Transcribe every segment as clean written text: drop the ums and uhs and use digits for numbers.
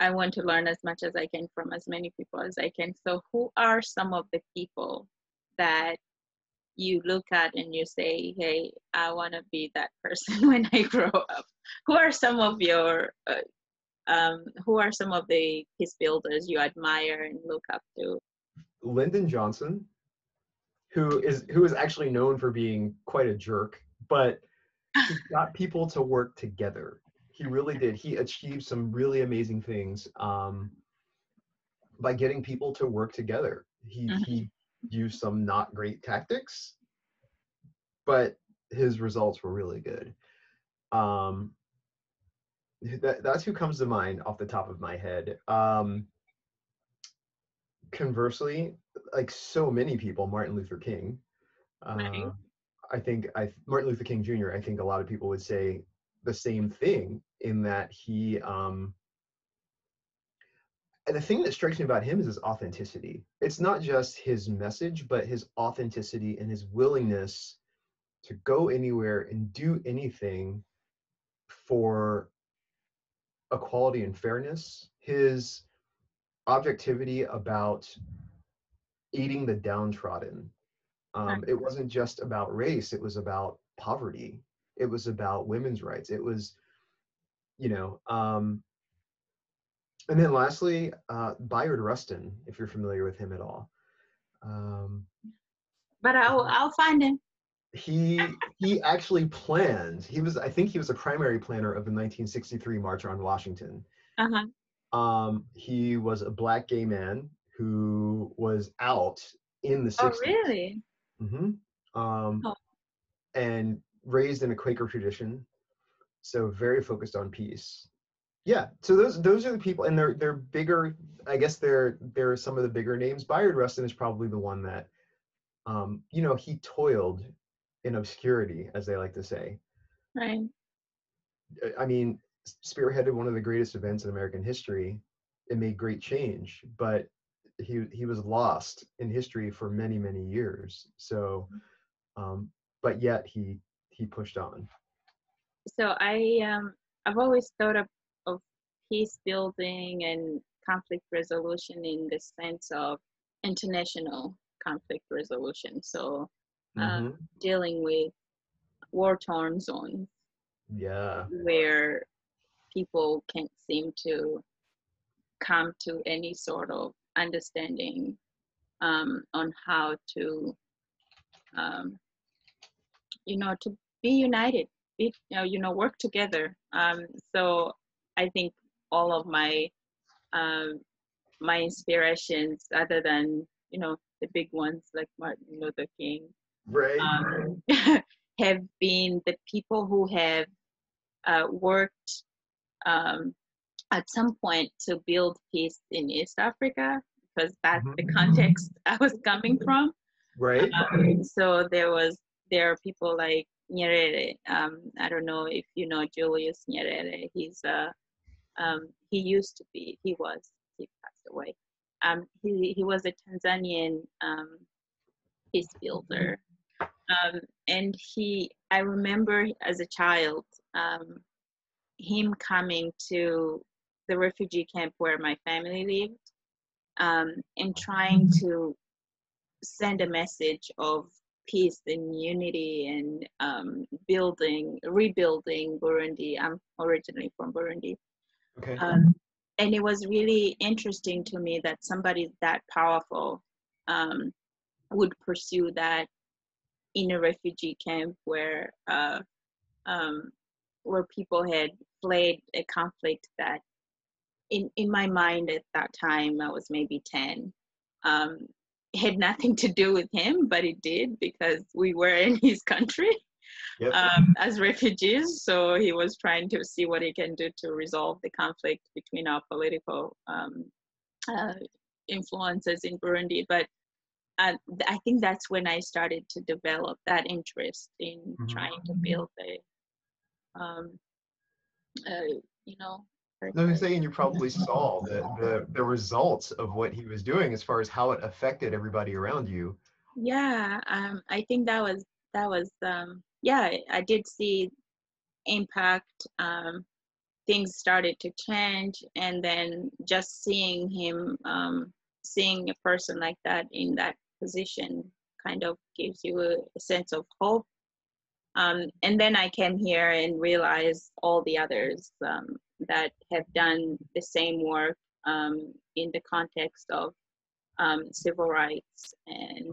I want to learn as much as I can from as many people as I can. So who are some of the people that you look at and you say, hey, I want to be that person when I grow up? Who are some of your who are some of the peace builders you admire and look up to? Lyndon Johnson, who is actually known for being quite a jerk, but he got people to work together. He really did. He achieved some really amazing things by getting people to work together. He used some not great tactics, but his results were really good. That's who comes to mind off the top of my head. Conversely, like so many people, Martin Luther King. Right. I think Martin Luther King Jr. I think a lot of people would say the same thing in that and the thing that strikes me about him is his authenticity. It's not just his message, but his authenticity and his willingness to go anywhere and do anything for equality and fairness. His objectivity about aiding the downtrodden. It wasn't just about race, it was about poverty. It was about women's rights. It was, you know, and then lastly, Bayard Rustin, if you're familiar with him at all. But I'll find him. He actually planned. I think he was a primary planner of the 1963 March on Washington. He was a black gay man who was out in the 60s. Oh, really? And raised in a Quaker tradition, so very focused on peace. Yeah, so those are the people, and they're bigger. I guess they're some of the bigger names. Byard Rustin is probably the one that, he toiled in obscurity, as they like to say. Right. I mean, spearheaded one of the greatest events in American history. It made great change, but he was lost in history for many, many years. So, but yet he pushed on. So I've always thought of peace building and conflict resolution in the sense of international conflict resolution. So dealing with war-torn zones. Yeah. Where people can't seem to come to any sort of understanding on how to, to be united, work together. So I think all of my my inspirations, other than the big ones like Martin Luther King, right, have been the people who have worked at some point to build peace in East Africa, because that's the context I was coming from. Right. So there are people like Nyerere. I don't know if you know Julius Nyerere. He passed away. He was a Tanzanian peace builder. And I remember as a child, him coming to the refugee camp where my family lived, and trying to send a message of peace and unity and rebuilding Burundi. I'm originally from Burundi. Okay. And it was really interesting to me that somebody that powerful would pursue that in a refugee camp where people had fled a conflict that in my mind at that time, I was maybe 10, had nothing to do with him, but it did, because we were in his country. Yep. As refugees. So he was trying to see what he can do to resolve the conflict between our political influences in Burundi. But I think that's when I started to develop that interest in trying to build I was saying, you probably saw the results of what he was doing as far as how it affected everybody around you. Yeah, I think that was I did see, impact. Things started to change, and then just seeing him, seeing a person like that in that position kind of gives you a sense of hope. And then I came here and realized all the others that have done the same work in the context of civil rights and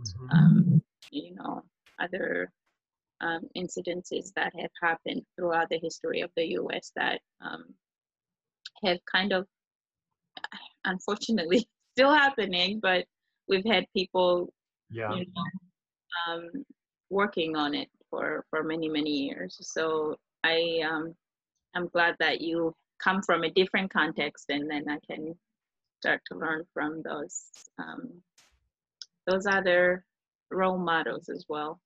you know, other incidences that have happened throughout the history of the U.S. that have kind of, unfortunately, still happening, but we've had people, Yeah. you know, working on it for many, many years. So I'm glad that you come from a different context, and then I can start to learn from those other role models as well.